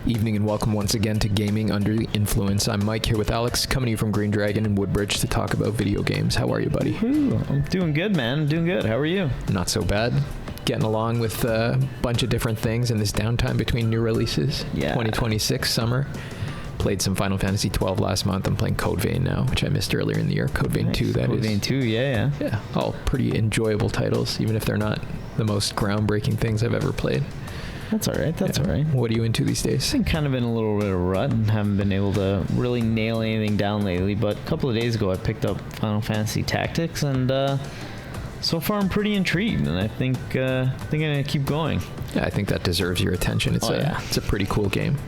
Evening and welcome once again to Gaming Under the Influence. I'm Mike here with Alex, coming to you from Green Dragon in Woodbridge to talk about video games. How are you, buddy? Ooh, I'm doing good, man. I'm doing good. How are you? Not so bad. Getting along with a bunch of different things in this downtime between new releases. Yeah. 2026 summer. Played some Final Fantasy 12 last month. I'm playing Code Vein now, which I missed earlier in the year. Code Vein Nice. 2, that Code is. Vein 2, yeah. Yeah, all pretty enjoyable titles, even if they're not the most groundbreaking things I've ever played. That's all right. That's Yeah. all right. What are you into these days? I've been kind of in a little bit of a rut and haven't been able to really nail anything down lately. But a couple of days ago, I picked up Final Fantasy Tactics, and so far I'm pretty intrigued. And I think I'm gonna keep going. Yeah, I think that deserves your attention. It's a pretty cool game.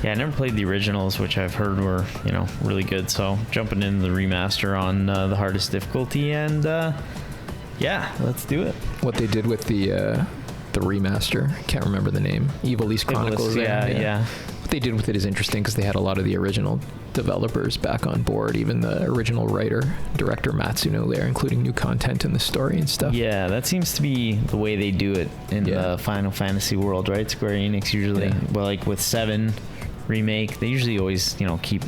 Yeah, I never played the originals, which I've heard were really good. So jumping into the remaster on the hardest difficulty, and yeah, let's do it. What they did with the remaster, can't remember the name, Evil East Chronicles. Yeah. What they did with it is interesting because they had a lot of the original developers back on board, even the original director Matsuno there, including new content in the story and stuff. Yeah, that seems to be the way they do it in the Final Fantasy world, right? Square Enix usually, well, like with 7 remake, they usually always, keep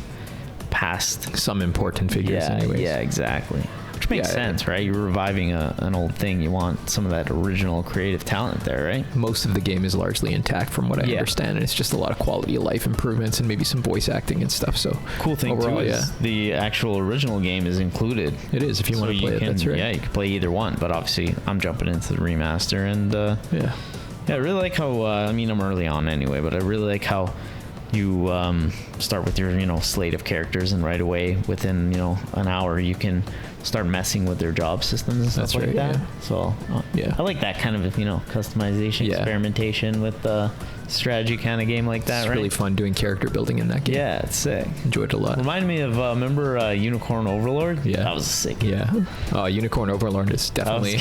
past some important figures anyways. Yeah, exactly. Which makes sense, right? You're reviving an old thing. You want some of that original creative talent there, right? Most of the game is largely intact from what I understand, and it's just a lot of quality of life improvements and maybe some voice acting and stuff. So cool thing overall, too is the actual original game is included. It is, if you want to play it, that's right. Yeah, you can play either one, but obviously I'm jumping into the remaster, and I really like how, I'm early on anyway, but I really like how you start with your slate of characters, and right away within an hour you can start messing with their job systems and stuff that. Yeah. So I like that kind of customization, experimentation with the strategy kind of game like that. It's really fun doing character building in that game. Yeah, it's sick. Enjoyed it a lot. Reminded me of remember Unicorn Overlord? Yeah, that was sick game. Yeah. Unicorn Overlord is definitely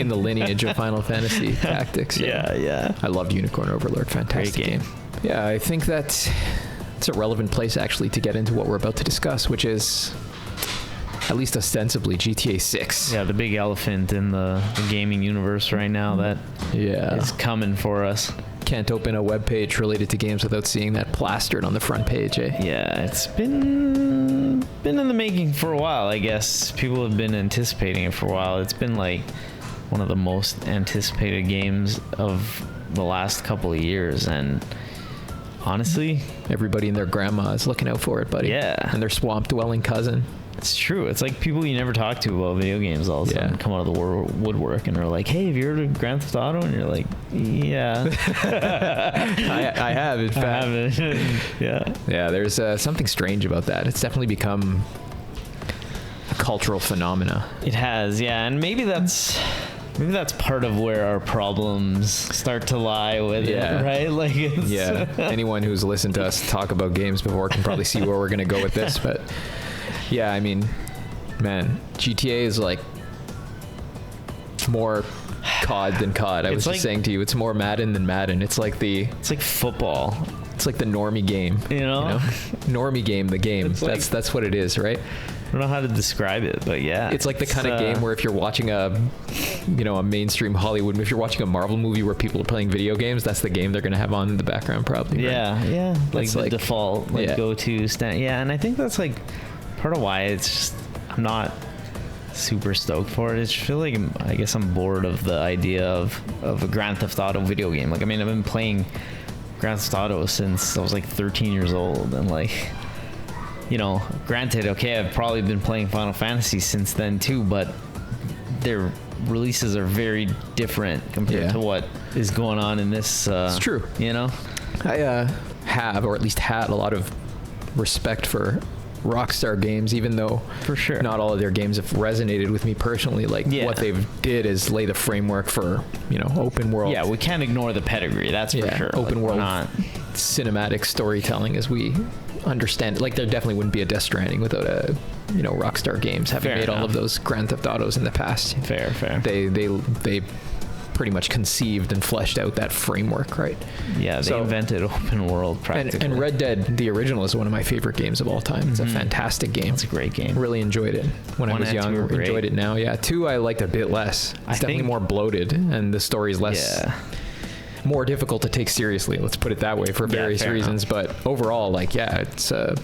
in the lineage of Final Fantasy Tactics. Yeah. I loved Unicorn Overlord. Fantastic game. Yeah, I think it's a relevant place actually to get into what we're about to discuss, which is at least ostensibly GTA 6. Yeah, the big elephant in the gaming universe right now that is coming for us. Can't open a web page related to games without seeing that plastered on the front page, eh? Yeah, it's been in the making for a while, I guess. People have been anticipating it for a while. It's been like one of the most anticipated games of the last couple of years, and honestly, everybody and their grandma is looking out for it, buddy. Yeah. And their swamp dwelling cousin. It's true. It's like people you never talk to about video games all of a sudden come out of the woodwork and are like, hey, have you heard of Grand Theft Auto? And you're like, yeah. I have, in fact. I haven't. Yeah, there's something strange about that. It's definitely become a cultural phenomena. It has, and maybe that's part of where our problems start to lie with it, right? Like, anyone who's listened to us talk about games before can probably see where we're going to go with this, but yeah, I mean, man, GTA is like more COD than COD. I was just saying to you, it's more Madden than Madden. It's like football. It's like the normie game. Normie game, the game. That's what it is, right? I don't know how to describe it, but yeah. It's like the kind of game where if you're watching a mainstream Hollywood, if you're watching a Marvel movie where people are playing video games, that's the game they're going to have on in the background probably. Right? Yeah. Like the default go-to stand. Yeah, and I think that's like part of why it's just I'm not super stoked for it. I just feel like I guess I'm bored of the idea of a Grand Theft Auto video game. Like, I've been playing Grand Theft Auto since I was like 13 years old, and like, granted, I've probably been playing Final Fantasy since then too, but their releases are very different compared to what is going on in this. It's true. I have, or at least had, a lot of respect for Rockstar Games, even though for sure not all of their games have resonated with me personally. Like, what they've did is lay the framework for open world. Yeah, we can't ignore the pedigree. That's for sure. Open world cinematic storytelling as we understand it. Like, there definitely wouldn't be a Death Stranding without a Rockstar Games having made all of those Grand Theft Autos in the past. Fair. They pretty much conceived and fleshed out that framework, right? Yeah, they invented open world practically. And Red Dead, the original, is one of my favorite games of all time. It's a fantastic game. It's a great game. Really enjoyed it when I was young. Enjoyed it now. Yeah, 2 I liked a bit less. It's definitely more bloated, and the story's less more difficult to take seriously. Let's put it that way, for various reasons. But overall, like, yeah, it's a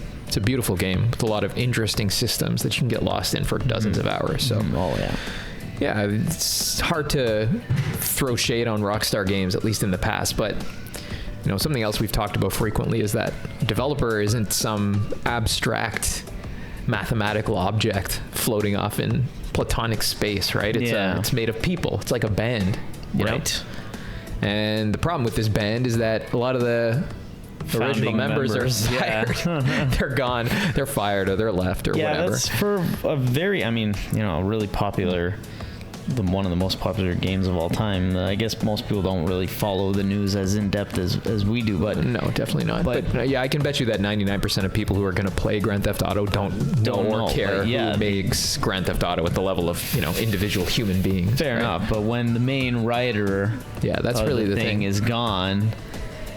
beautiful game with a lot of interesting systems that you can get lost in for dozens of hours. So, yeah, it's hard to throw shade on Rockstar Games, at least in the past, but you know, something else we've talked about frequently is that a developer isn't some abstract mathematical object floating off in platonic space, right? It's made of people. It's like a band, you know? And the problem with this band is that a lot of the original members are fired. They're gone. They're fired, or they're left, or whatever. Yeah, that's for a very, I mean, you know, really popular, one of the most popular games of all time. I guess most people don't really follow the news as in depth as we do, but no, definitely not. But yeah, I can bet you that 99% of people who are going to play Grand Theft Auto don't know or care who makes Grand Theft Auto at the level of, you know, individual human beings. Fair enough, but when the main writer, that's really the thing is gone,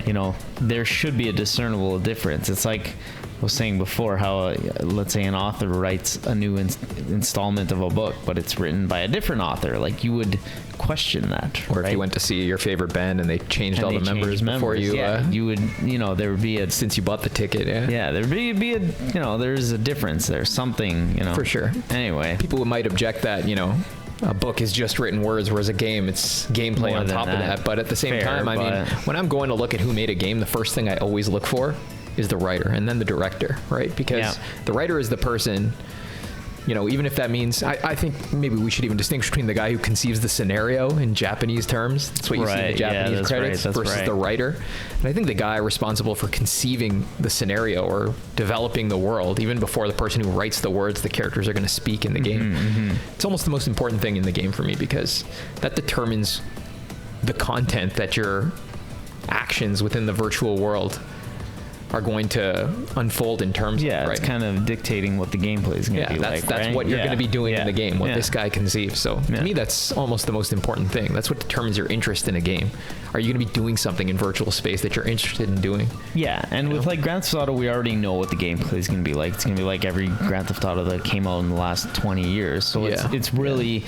you know, there should be a discernible difference. It's like I was saying before, how let's say an author writes a new installment of a book, but it's written by a different author. Like, you would question that. Or if you went to see your favorite band and they changed all the members before you, you would, you know, there would be a, since you bought the ticket, there'd be a, you know, there's a difference. There's something, you know, for sure. Anyway, people might object that, you know, a book is just written words, whereas a game, it's gameplay on top of that. But at the same time, I mean, when I'm going to look at who made a game, the first thing I always look for is the writer, and then the director, right? Because the writer is the person, you know, even if that means, I think maybe we should even distinguish between the guy who conceives the scenario in Japanese terms. That's what you see in the Japanese credits versus the writer. And I think the guy responsible for conceiving the scenario or developing the world, even before the person who writes the words the characters are going to speak in the game, it's almost the most important thing in the game for me, because that determines the content that your actions within the virtual world are going to unfold in terms of, right? It's kind of dictating what the gameplay is going to be like. That's what you're going to be doing in the game, what this guy conceives. So to me, that's almost the most important thing. That's what determines your interest in a game. Are you going to be doing something in virtual space that you're interested in doing? Yeah, and with like Grand Theft Auto, we already know what the gameplay is going to be like. It's going to be like every Grand Theft Auto that came out in the last 20 years. So it's really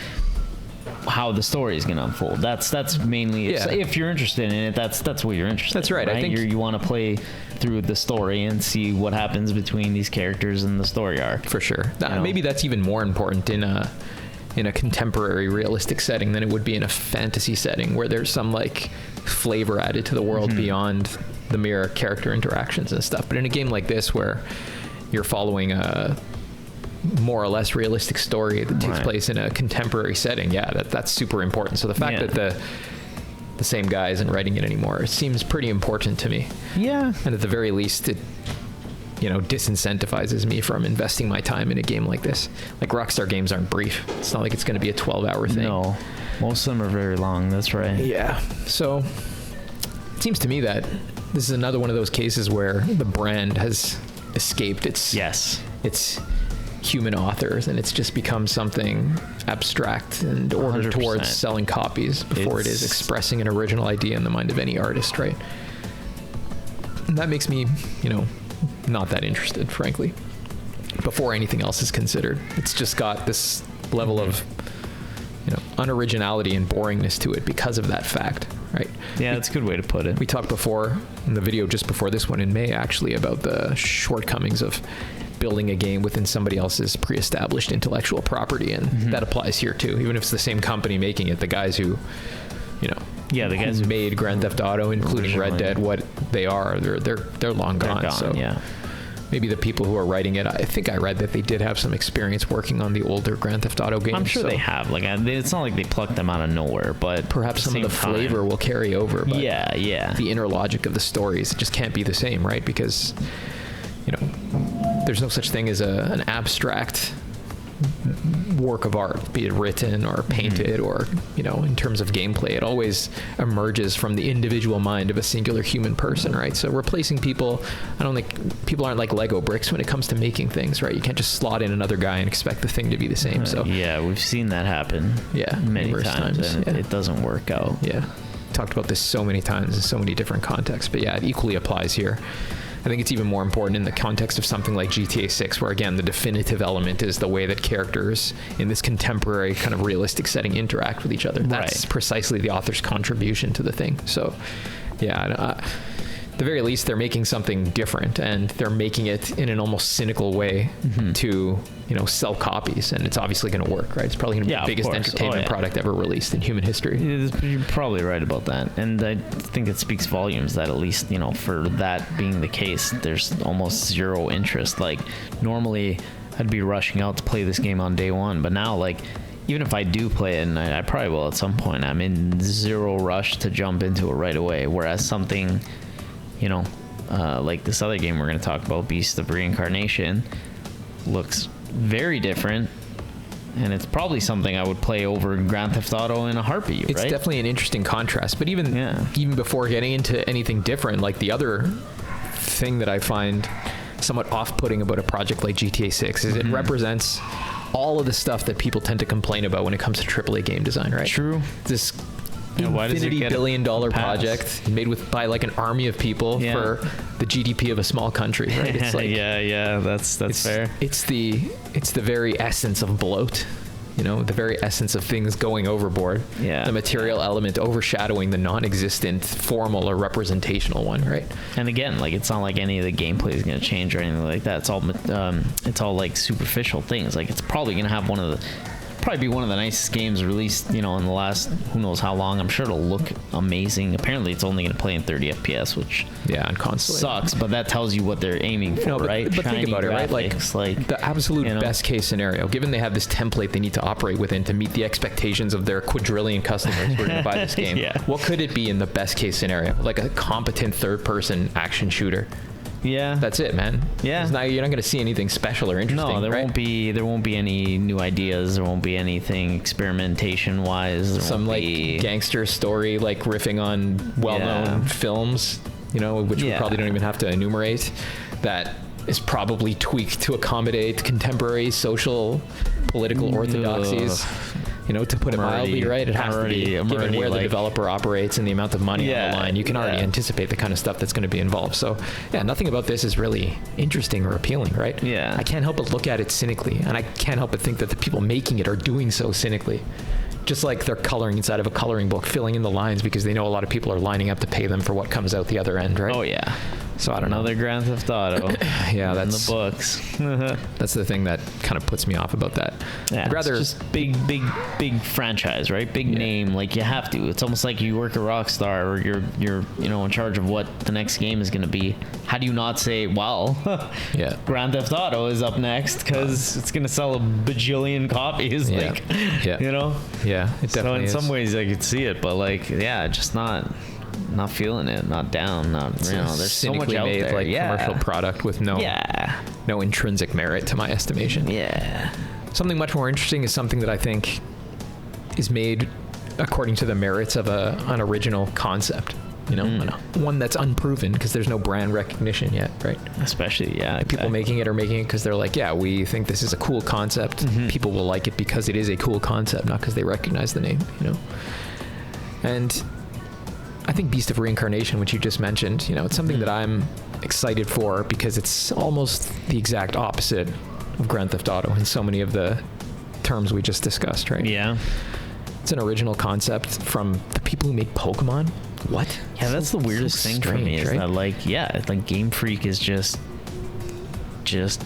how the story is going to unfold. That's mainly if you're interested in it. That's what you're interested in. That's right. I think you want to play through the story and see what happens between these characters and the story arc. For sure. Maybe that's even more important in a contemporary realistic setting than it would be in a fantasy setting, where there's some like flavor added to the world beyond the mere character interactions and stuff. But in a game like this, where you're following a more or less realistic story that takes place in a contemporary setting, that's super important. So the fact that the same guy isn't writing it anymore, it seems pretty important to me. Yeah. And at the very least, it, you know, disincentivizes me from investing my time in a game like this. Like, Rockstar games aren't brief. It's not like it's going to be a 12-hour thing. No, most of them are very long. That's right. Yeah. So it seems to me that this is another one of those cases where the brand has escaped its human authors, and it's just become something abstract and ordered 100%. Towards selling copies before it is expressing an original idea in the mind of any artist, right? And that makes me, you know, not that interested, frankly, before anything else is considered. It's just got this level of, you know, unoriginality and boringness to it because of that fact, right? Yeah, that's a good way to put it. We talked before, in the video just before this one in May, actually, about the shortcomings of building a game within somebody else's pre-established intellectual property, and that applies here too. Even if it's the same company making it, the guys who, you know, the guys who made Grand Theft Auto, including Red Dead, what they are, they're long gone. They're gone, so maybe the people who are writing it, I think I read that they did have some experience working on the older Grand Theft Auto games. I'm sure they have. Like, it's not like they plucked them out of nowhere, but perhaps some of the flavor will carry over. But the inner logic of the stories, it just can't be the same, right? Because, you know, there's no such thing as an abstract work of art, be it written or painted or, you know, in terms of gameplay. It always emerges from the individual mind of a singular human person, right? So replacing people, I don't think people aren't like Lego bricks when it comes to making things, right? You can't just slot in another guy and expect the thing to be the same. So we've seen that happen many times, and it doesn't work out. Talked about this so many times in so many different contexts, but it equally applies here. I think it's even more important in the context of something like GTA 6, where again, the definitive element is the way that characters in this contemporary kind of realistic setting interact with each other. That's precisely the author's contribution to the thing. So, yeah, at the very least, they're making something different, and they're making it in an almost cynical way to, sell copies, and it's obviously going to work, right? It's probably going to be the biggest entertainment product ever released in human history. You're probably right about that, and I think it speaks volumes that at least, for that being the case, there's almost zero interest. Like, normally I'd be rushing out to play this game on day one, but now, like, even if I do play it, and I probably will at some point, I'm in zero rush to jump into it right away, whereas something, like this other game we're going to talk about, Beast of Reincarnation, looks very different, and it's probably something I would play over Grand Theft Auto in a heartbeat, right? It's definitely an interesting contrast, but even before getting into anything different, like the other thing that I find somewhat off-putting about a project like GTA 6 is it represents all of the stuff that people tend to complain about when it comes to AAA game design, right? True. This infinity billion-dollar project made by like an army of people for the GDP of a small country, right? It's like that's fair. It's the very essence of bloat, the very essence of things going overboard. Yeah, the material element overshadowing the non-existent formal or representational one, right? And again, like, it's not like any of the gameplay is going to change or anything like that. It's all like superficial things. Like, it's probably going to have probably be one of the nicest games released, in the last who knows how long. I'm sure it'll look amazing. Apparently it's only going to play in 30 FPS, which on console sucks, but that tells you what they're aiming for, right? But think about it, right? Like the absolute best case scenario, given they have this template they need to operate within to meet the expectations of their quadrillion customers who are going to buy this game. What could it be in the best case scenario? Like a competent third-person action shooter. Yeah, that's it, man. Yeah, you're not going to see anything special or interesting. No, there right? won't be any new ideas. There won't be anything experimentation wise. Some gangster story, like riffing on well-known films, which we probably don't even have to enumerate. That is probably tweaked to accommodate contemporary social, political orthodoxies. To put it mildly, right? It has to be, given where the developer operates and the amount of money on the line, you can already anticipate the kind of stuff that's going to be involved. So, nothing about this is really interesting or appealing, right? Yeah. I can't help but look at it cynically, and I can't help but think that the people making it are doing so cynically. Just like they're coloring inside of a coloring book, filling in the lines because they know a lot of people are lining up to pay them for what comes out the other end, right? Oh, yeah. So I don't know. Another Grand Theft Auto. That's in the books. That's the thing that kind of puts me off about that. Yeah, I'd rather it's just big franchise, right? Big name, like you have to. It's almost like you work at Rockstar, or you're in charge of what the next game is going to be. How do you not say, well, Grand Theft Auto is up next because it's going to sell a bajillion copies? Yeah, it definitely So in is. some ways I could see it, but just not feeling it, not down, there's so much out made, there. Commercial product with no intrinsic merit to my estimation. Something much more interesting is something that I think is made according to the merits of an original concept. One that's unproven because there's no brand recognition yet, right? Especially, people making it are making it because they're like, we think this is a cool concept. People will like it because it is a cool concept, not because they recognize the name. And I think Beast of Reincarnation, which you just mentioned, it's something that I'm excited for because it's almost the exact opposite of Grand Theft Auto in so many of the terms we just discussed, right? Yeah. It's an original concept from the people who made Pokemon. What? Yeah, that's the weirdest thing for me, is that Game Freak is just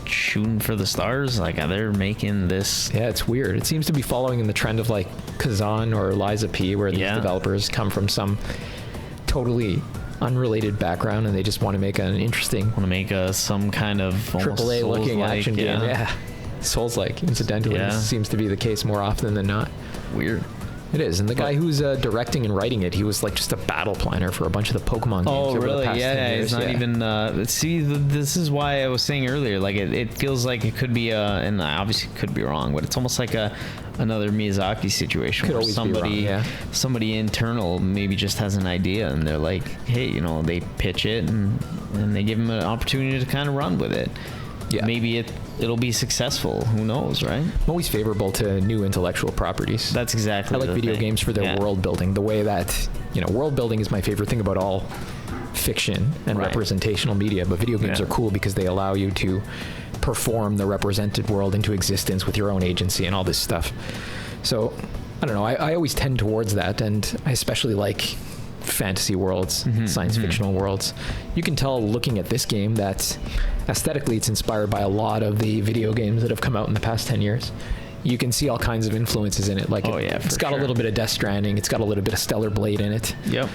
shooting for the stars. Like, they're making this. Yeah, it's weird. It seems to be following in the trend of like Kazan or Liza P, where these developers come from some totally unrelated background and they just want to make an interesting, some kind of AAA looking action game. Souls-like. Incidentally, this seems to be the case more often than not. Weird. It is, and the guy who's directing and writing it, he was like just a battle planner for a bunch of the Pokemon games. Oh, over really? The past 10 years. It's not even. This is why I was saying earlier. Like, it feels like it could be and I obviously could be wrong, but it's almost like another Miyazaki situation where somebody internal maybe just has an idea and they're like, hey, they pitch it and they give him an opportunity to kind of run with it. Yeah. Maybe it'll be successful. Who knows, right? I'm always favorable to new intellectual properties. That's exactly. I like video games for their world building. The way that world building is my favorite thing about all fiction and representational media, but video games are cool because they allow you to perform the represented world into existence with your own agency and all this stuff. So I don't know, I always tend towards that, and I especially like fantasy worlds, science fictional worlds. You can tell looking at this game that aesthetically it's inspired by a lot of the video games that have come out in the past 10 years. You can see all kinds of influences in it. Like it's got a little bit of Death Stranding. It's got a little bit of Stellar Blade in it. Yep.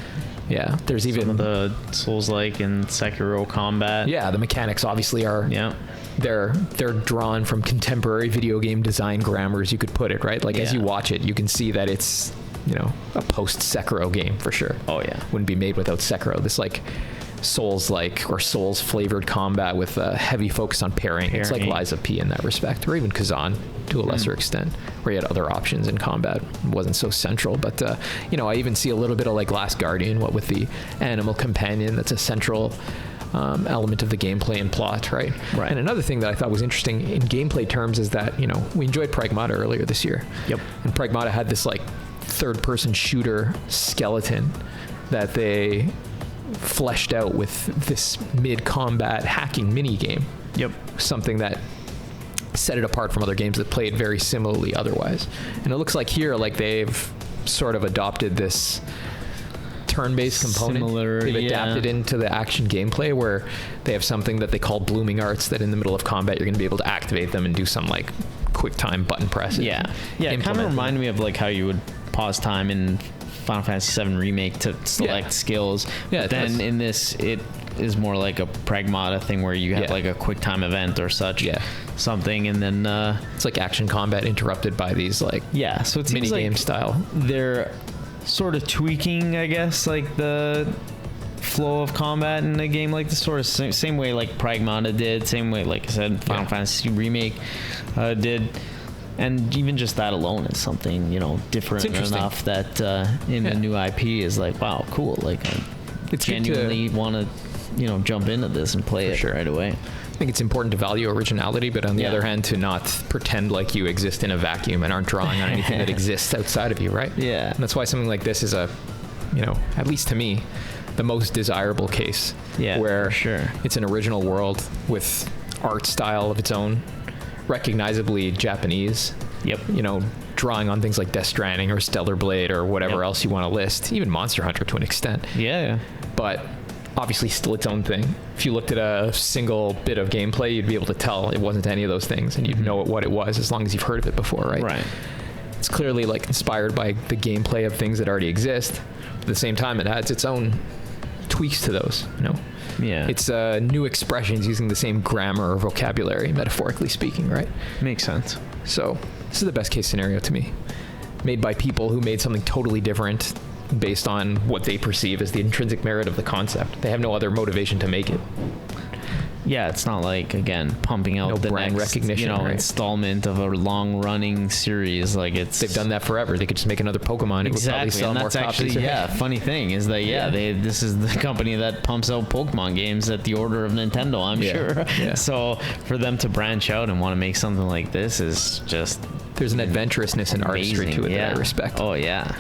Yeah. There's even some of the Souls-like and Sekiro combat. Yeah. The mechanics obviously are. Yeah. They're drawn from contemporary video game design grammars, you could put it, right? Like as you watch it, you can see that it's, you know, a post Sekiro game for sure. Oh yeah. Wouldn't be made without Sekiro. This like Souls-like or Souls-flavored combat with a heavy focus on parrying. It's like Lies of P in that respect, or even Kazan to a lesser extent, where you had other options in combat. It wasn't so central, but you know, I even see a little bit of like Last Guardian, what with the animal companion that's a central element of the gameplay and plot, right? And another thing that I thought was interesting in gameplay terms is that, you know, we enjoyed Pragmata earlier this year. Yep. And Pragmata had this like third-person shooter skeleton that they fleshed out with this mid-combat hacking mini-game. Yep. Something that set it apart from other games that played very similarly otherwise. And it looks like here, like they've sort of adopted this turn-based component. They've adapted into the action gameplay where they have something that they call blooming arts, that in the middle of combat you're going to be able to activate them and do some like quick time button press. Yeah. It kind of reminded me of like how you would pause time in Final Fantasy VII Remake to select skills. Yeah. But then in this, it is more like a Pragmata thing where you have like a quick time event or such. Yeah. Something, and then it's like action combat interrupted by these like so it's mini game style. They're sort of tweaking, I guess, like the flow of combat in a game like this, sort of same way like Pragmata did, same way like I said Final Fantasy Remake did. And even just that alone is something, you know, different enough that in the new IP is like, wow, cool. Like, I genuinely want to, you know, jump into this and play it right away. I think it's important to value originality, but on the other hand, to not pretend like you exist in a vacuum and aren't drawing on anything that exists outside of you, right? Yeah. And that's why something like this is a, you know, at least to me, the most desirable case. Yeah, where for sure. It's an original world with art style of its own, recognizably Japanese. Yep. You know, drawing on things like Death Stranding or Stellar Blade or whatever else you want to list, even Monster Hunter to an extent. Yeah. But obviously still its own thing. If you looked at a single bit of gameplay, you'd be able to tell it wasn't any of those things, and you'd know what it was as long as you've heard of it before, right? Right. It's clearly like inspired by the gameplay of things that already exist. At the same time, it adds its own tweaks to those, you know? Yeah. It's new expressions using the same grammar or vocabulary, metaphorically speaking, right? Makes sense. So this is the best case scenario to me. Made by people who made something totally different based on what they perceive as the intrinsic merit of the concept. They have no other motivation to make it. Yeah, it's not like, again, pumping out the brand next, recognition, installment of a long-running series. Like they've done that forever. They could just make another Pokemon. It would probably sell more copies. Funny thing is that this is the company that pumps out Pokemon games at the order of Nintendo, I'm sure. Yeah. So for them to branch out and want to make something like this is just there's an adventurousness and artistry to it that I respect. Oh yeah.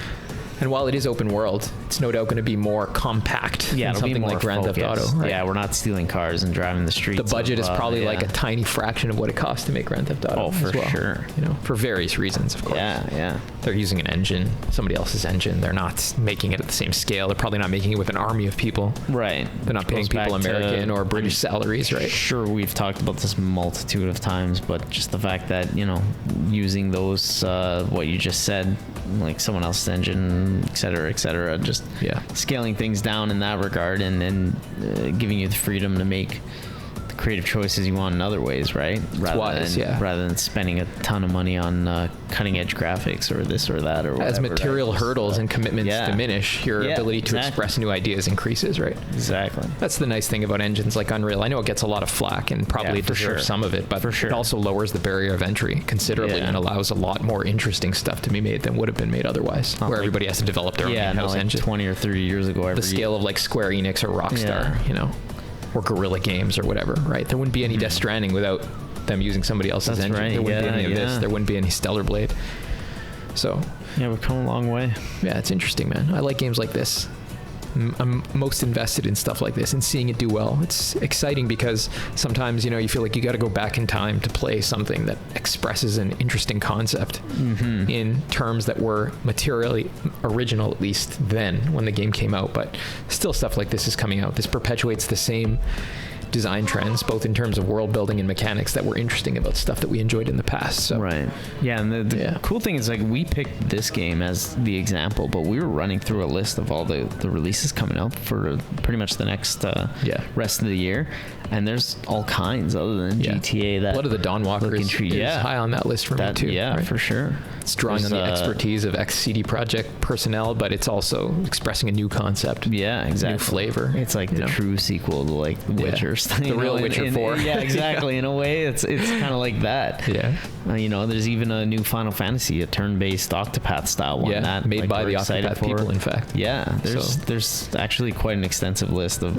And while it is open world, it's no doubt going to be more compact than something like Grand Theft Auto. Right? Yeah, we're not stealing cars and driving the streets. The budget is probably like a tiny fraction of what it costs to make Grand Theft Auto. Oh, for sure. You know, for various reasons, of course. Yeah. They're using an engine, somebody else's engine. They're not making it at the same scale. They're probably not making it with an army of people. Right. They're not paying people American or British salaries, right? Sure, we've talked about this multitude of times, but just the fact that, you know, using those, what you just said, like someone else's engine, et cetera, just scaling things down in that regard and giving you the freedom to make the creative choices you want in other ways, right? Rather than spending a ton of money on cutting edge graphics or this or that or whatever. As material hurdles and commitments diminish, your ability to express new ideas increases, right? Exactly. That's the nice thing about engines like Unreal. I know it gets a lot of flack and probably deserves some of it, but it also lowers the barrier of entry considerably and allows a lot more interesting stuff to be made than would have been made otherwise, where everybody has to develop their own in-house engine. 20 or 30 years ago. The scale of like Square Enix or Rockstar, you know, or Guerrilla Games or whatever, right? There wouldn't be any Death Stranding without them using somebody else's engine. There wouldn't be any of this. There wouldn't be any Stellar Blade. So we've come a long way. Yeah, it's interesting, man. I like games like this. I'm most invested in stuff like this and seeing it do well. It's exciting because sometimes, you know, you feel like you got to go back in time to play something that expresses an interesting concept in terms that were materially original, at least then when the game came out. But still, stuff like this is coming out. This perpetuates the same design trends, both in terms of world building and mechanics that were interesting about stuff that we enjoyed in the past. So right, yeah, and the cool thing is, like, we picked this game as the example, but we were running through a list of all the releases coming out for pretty much the next rest of the year, and there's all kinds other than GTA. That Blood of the Dawnwalker is high on that list for me too. Yeah, right? For sure. It's drawing on the expertise of ex-CD Projekt personnel, but it's also expressing a new concept. Yeah, exactly. New flavor. It's like the true sequel to like Witcher. The real Witcher 4. Yeah, exactly. In a way, it's kind of like that. Yeah. You know, there's even a new Final Fantasy, a turn-based Octopath style one. Yeah, made by the Octopath people, in fact. Yeah, there's actually quite an extensive list of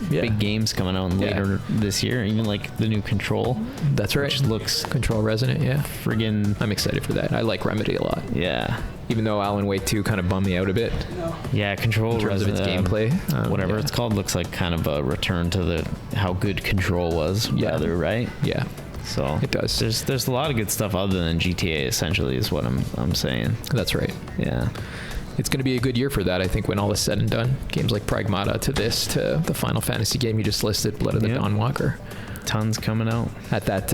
big games coming out later this year. Even like the new Control. That's right. Which looks Control Resonant. Yeah. Friggin'. I'm excited for that. I like Remedy a lot. Yeah. Even though Alan Wake 2 kind of bummed me out a bit. Yeah, Control in terms of its gameplay. Whatever it's called looks like kind of a return to how good Control was, rather, right? Yeah. So it does. There's a lot of good stuff other than GTA, essentially, is what I'm saying. That's right. Yeah. It's going to be a good year for that, I think, when all is said and done. Games like Pragmata to this, to the Final Fantasy game you just listed, Blood of the Dawnwalker. Tons coming out. At that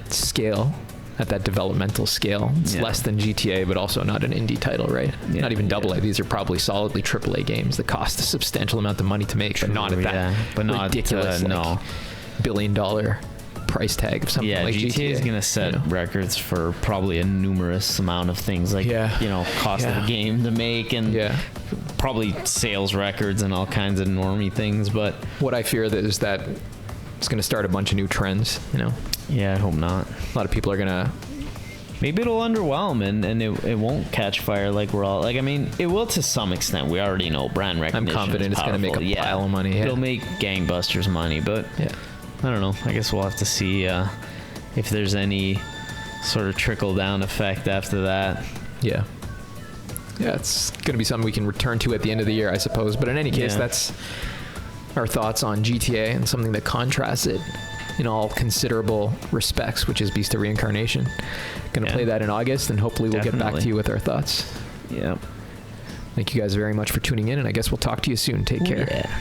scale, at that developmental scale. It's less than GTA, but also not an indie title, right? Yeah, not even AA. These are probably solidly AAA games that cost a substantial amount of money to make, but not at that ridiculous billion-dollar price tag of something like GTA. GTA is going to set records for probably a numerous amount of things, like cost of the game to make, and probably sales records and all kinds of normie things. But what I fear is that it's going to start a bunch of new trends, you know. Yeah, I hope not. A lot of people are going to... Maybe it'll underwhelm and it won't catch fire like we're all... Like, I mean, it will to some extent. We already know brand recognition. I'm confident it's going to make a pile of money. It'll make gangbusters money, but I don't know. I guess we'll have to see if there's any sort of trickle-down effect after that. Yeah. Yeah, it's going to be something we can return to at the end of the year, I suppose. But in any case, that's our thoughts on GTA and something that contrasts it in all considerable respects, which is Beast of Reincarnation. Going to play that in August, and hopefully we'll get back to you with our thoughts. Yeah. Thank you guys very much for tuning in, and I guess we'll talk to you soon. Take care. Yeah.